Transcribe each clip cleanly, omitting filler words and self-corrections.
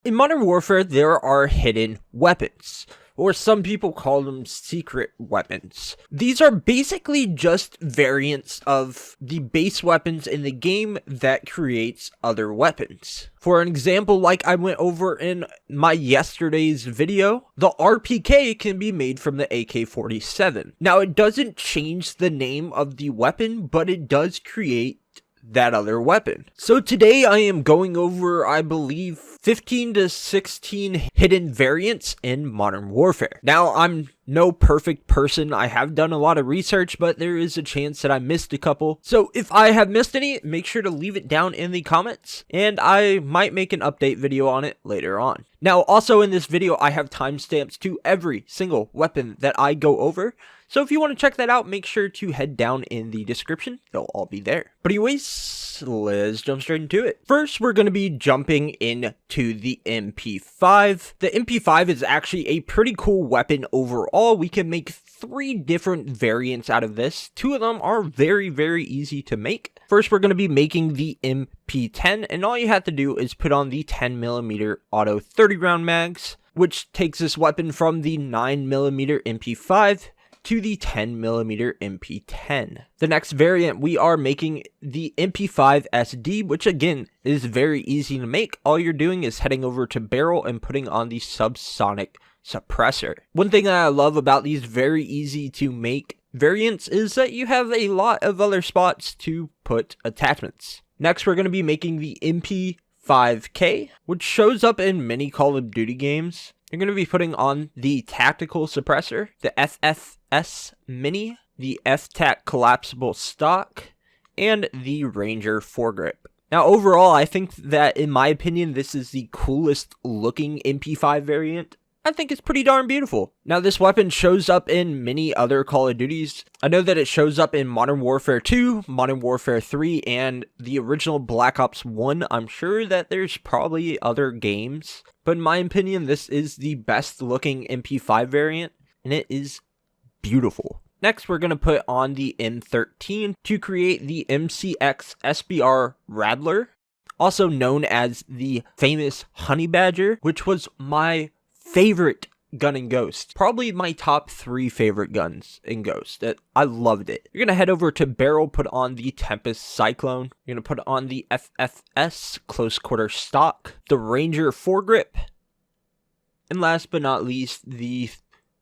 In Modern Warfare, there are hidden weapons, or some people call them secret weapons. These are basically just variants of the base weapons in the game that creates other weapons. For an example, like I went over in my yesterday's video, the RPK can be made from the AK-47. Now, it doesn't change the name of the weapon, but it does create that other weapon. So today I am going over, I believe, 15 to 16 hidden variants in Modern Warfare. Now, I'm no perfect person. I have done a lot of research, but there is a chance that I missed a couple. So if I have missed any, make sure to leave it down in the comments, and I might make an update video on it later on. Now, also in this video, I have timestamps to every single weapon that I go over. So if you want to check that out, make sure to head down in the description. They'll all be there. But anyways, let's jump straight into it. First, we're going to be jumping into the MP5. The MP5 is actually a pretty cool weapon overall. We can make 3 different variants out of this. 2 of them are very, very easy to make. First, we're going to be making the MP10, and all you have to do is put on the 10mm auto 30 round mags, which takes this weapon from the 9mm MP5 to the 10mm MP10. The next variant, we are making the MP5 SD, which again is very easy to make. All you're doing is heading over to barrel and putting on the subsonic suppressor. One thing that I love about these very easy to make variants is that you have a lot of other spots to put attachments. Next, we're going to be making the MP5K, which shows up in many Call of Duty games. You're going to be putting on the tactical suppressor, the FFS Mini, the FTAC collapsible stock, and the Ranger foregrip. Now, overall, I think that, in my opinion, this is the coolest looking MP5 variant. I think it's pretty darn beautiful. Now, this weapon shows up in many other Call of Duties. I know that it shows up in Modern Warfare 2, Modern Warfare 3, and the original Black Ops 1. I'm sure that there's probably other games, but in my opinion, this is the best looking MP5 variant, and it is beautiful. Next, we're going to put on the M13 to create the MCX SBR Rattler, also known as the famous Honey Badger, which was my favorite gun in Ghost. Probably my top 3 favorite guns in Ghost. I loved it. You're going to head over to barrel, put on the Tempest Cyclone. You're going to put on the FFS close quarter stock, the Ranger foregrip, and last but not least, the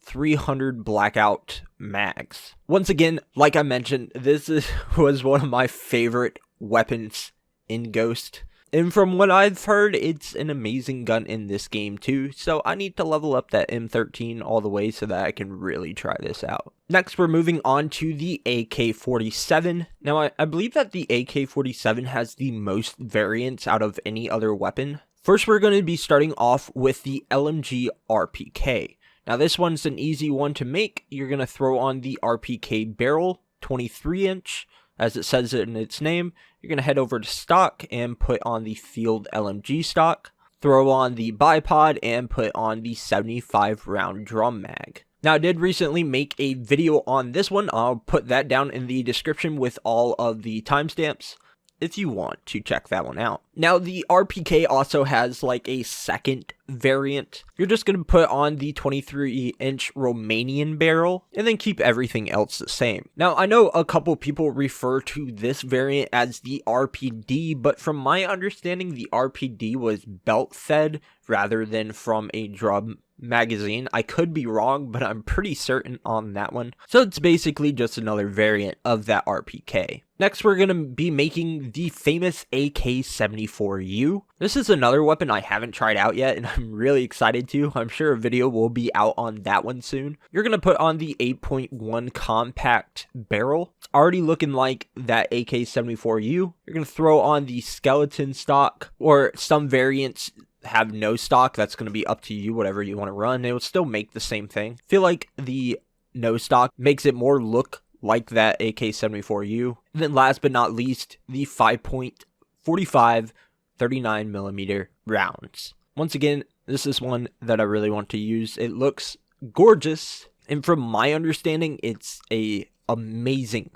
300 blackout mags. Once again, like I mentioned, this was one of my favorite weapons in Ghost. And from what I've heard, it's an amazing gun in this game too, so I need to level up that M13 all the way so that I can really try this out. Next, we're moving on to the AK-47. Now, I believe that the AK-47 has the most variants out of any other weapon. First, we're going to be starting off with the LMG RPK. Now, this one's an easy one to make. You're going to throw on the RPK barrel, 23-inch. As it says in its name, you're going to head over to stock and put on the field LMG stock, throw on the bipod, and put on the 75 round drum mag. Now, I did recently make a video on this one. I'll put that down in the description with all of the timestamps if you want to check that one out. Now, the RPK also has like a second variant. You're just going to put on the 23-inch Romanian barrel and then keep everything else the same. Now, I know a couple people refer to this variant as the RPD, but from my understanding, the RPD was belt fed rather than from a drum magazine. I could be wrong, but I'm pretty certain on that one. So it's basically just another variant of that RPK. Next, we're going to be making the famous AK-74U. This is another weapon I haven't tried out yet, and I'm really excited to. I'm sure a video will be out on that one soon. You're going to put on the 8.1 compact barrel. It's already looking like that AK-74U. You're going to throw on the skeleton stock, or some variants have no stock. That's going to be up to you, whatever you want to run. It will still make the same thing. I feel like the no stock makes it more look like that AK-74U. And then last but not least, the 5.45 39mm rounds. Once again, this is one that I really want to use. It looks gorgeous, and from my understanding, it's a amazing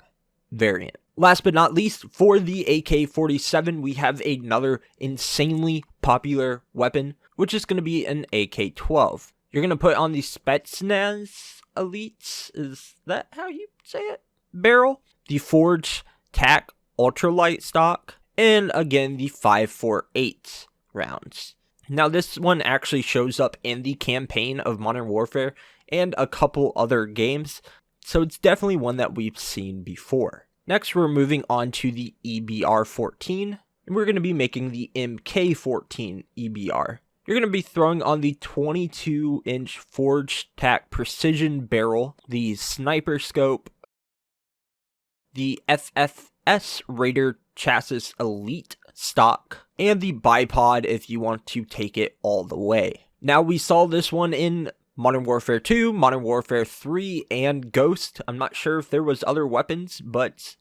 variant. Last but not least, for the AK-47, we have another insanely popular weapon, which is going to be an AK-12. You're going to put on the Spetsnaz Elites, is that how you say it? Barrel, the Forged TAC Ultralight stock, and again the 5.48 rounds. Now this one actually shows up in the campaign of Modern Warfare and a couple other games, so it's definitely one that we've seen before. Next, we're moving on to the EBR-14, and we're going to be making the MK-14 EBR. You're going to be throwing on the 22-inch Forged TAC Precision Barrel, the Sniper Scope, the FFS Raider Chassis Elite stock, and the bipod if you want to take it all the way. Now, we saw this one in Modern Warfare 2, Modern Warfare 3, and Ghost. I'm not sure if there was other weapons, but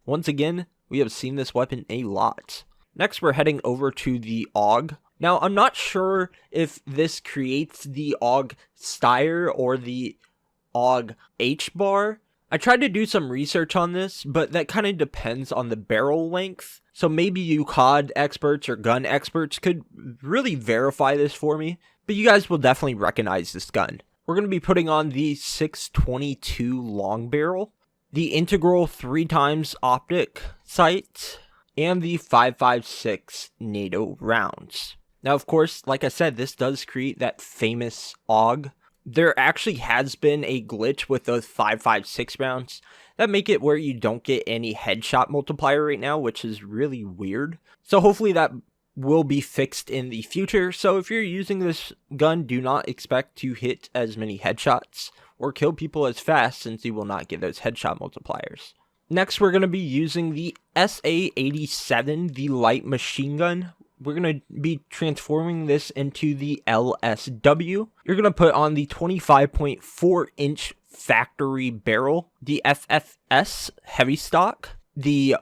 once again, we have seen this weapon a lot. Next, we're heading over to the AUG. Now, I'm not sure if this creates the AUG Steyr or the AUG HBAR. I tried to do some research on this, but that kind of depends on the barrel length. So maybe you COD experts or gun experts could really verify this for me, but you guys will definitely recognize this gun. We're going to be putting on the 622 long barrel, the integral 3x optic sight, and the 5.56 NATO rounds. Now, of course, like I said, this does create that famous AUG. There actually has been a glitch with those 5.56 rounds that make it where you don't get any headshot multiplier right now, which is really weird. So hopefully that will be fixed in the future. So if you're using this gun, do not expect to hit as many headshots or kill people as fast, since you will not get those headshot multipliers. Next, we're going to be using the SA-87, the light machine gun. We're going to be transforming this into the LSW. You're going to put on the 25.4-inch factory barrel, the FFS heavy stock, the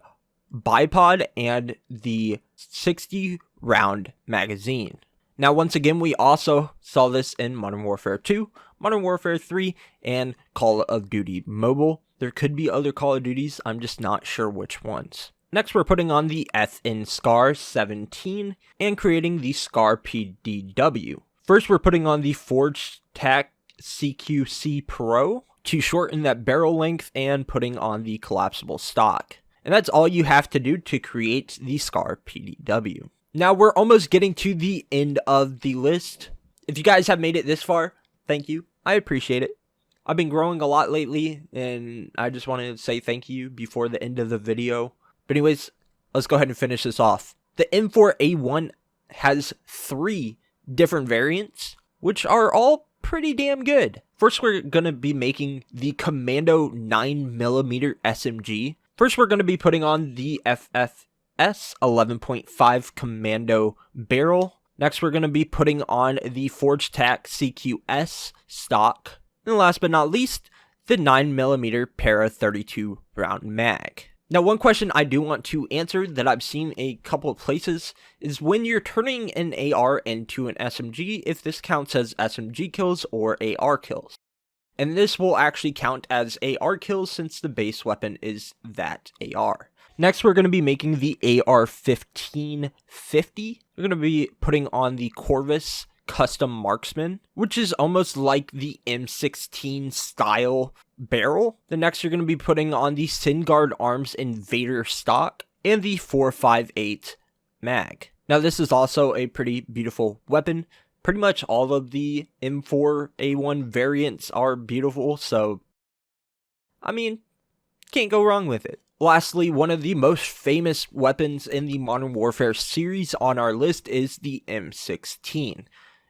bipod, and the 60-round magazine. Now, once again, we also saw this in Modern Warfare 2, Modern Warfare 3, and Call of Duty Mobile. There could be other Call of Duties, I'm just not sure which ones. Next, we're putting on the FN SCAR 17 and creating the SCAR PDW. First, we're putting on the Forged TAC CQC Pro to shorten that barrel length and putting on the collapsible stock. And that's all you have to do to create the SCAR PDW. Now, we're almost getting to the end of the list. If you guys have made it this far, thank you. I appreciate it. I've been growing a lot lately, and I just wanted to say thank you before the end of the video. But anyways, let's go ahead and finish this off. The M4A1 has 3 different variants, which are all pretty damn good. First, we're going to be making the Commando 9mm SMG. First, we're going to be putting on the FFS 11.5 Commando barrel. Next, we're going to be putting on the Forged TAC CQS stock. And last but not least, the 9mm Para 32 round mag. Now, one question I do want to answer that I've seen a couple of places is when you're turning an AR into an SMG, if this counts as SMG kills or AR kills. And this will actually count as AR kills since the base weapon is that AR. Next, we're going to be making the AR-1550. We're going to be putting on the Corvus Custom Marksman, which is almost like the M16 style barrel. The next, you're going to be putting on the Singard Arms Invader stock and the 4.58 mag. Now, this is also a pretty beautiful weapon. Pretty much all of the M4A1 variants are beautiful, so I mean, can't go wrong with it. Lastly, one of the most famous weapons in the Modern Warfare series on our list is the M16.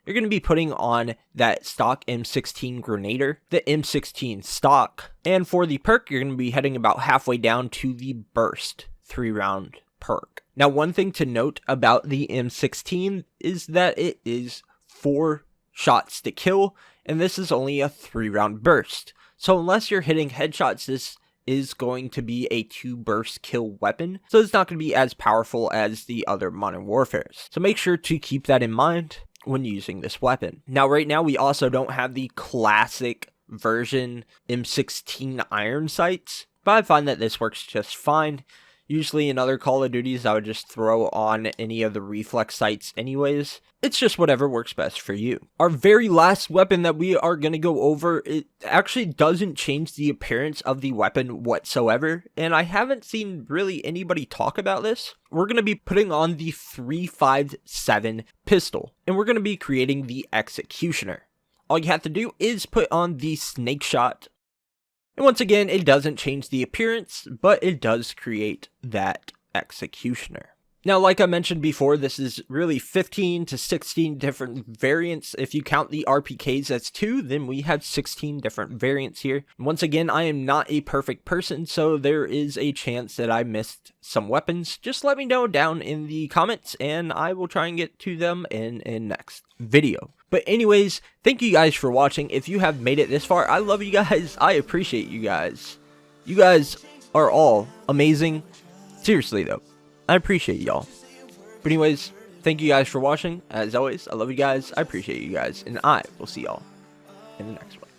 You're going to be putting on that stock M16 Grenader, the M16 stock, and for the perk, you're going to be heading about halfway down to the Burst 3-round perk. Now, one thing to note about the M16 is that it is 4 shots to kill, and this is only a 3-round burst. So unless you're hitting headshots, this is going to be a 2-burst kill weapon, so it's not going to be as powerful as the other Modern Warfares. So make sure to keep that in mind when using this weapon. Now, right now, we also don't have the classic version M16 iron sights, but I find that this works just fine. Usually in other Call of Duties, I would just throw on any of the reflex sights anyways. It's just whatever works best for you. Our very last weapon that we are going to go over, it actually doesn't change the appearance of the weapon whatsoever, and I haven't seen really anybody talk about this. We're going to be putting on the 357 pistol, and we're going to be creating the Executioner. All you have to do is put on the Snake Shot. And once again, it doesn't change the appearance, but it does create that Executioner. Now, like I mentioned before, this is really 15 to 16 different variants. If you count the RPKs as 2, then we have 16 different variants here. Once again, I am not a perfect person, so there is a chance that I missed some weapons. Just let me know down in the comments, and I will try and get to them in next video. But anyways, thank you guys for watching. If you have made it this far, I love you guys. I appreciate you guys. You guys are all amazing. Seriously though, I appreciate y'all. But anyways, thank you guys for watching. As always, I love you guys. I appreciate you guys. And I will see y'all in the next one.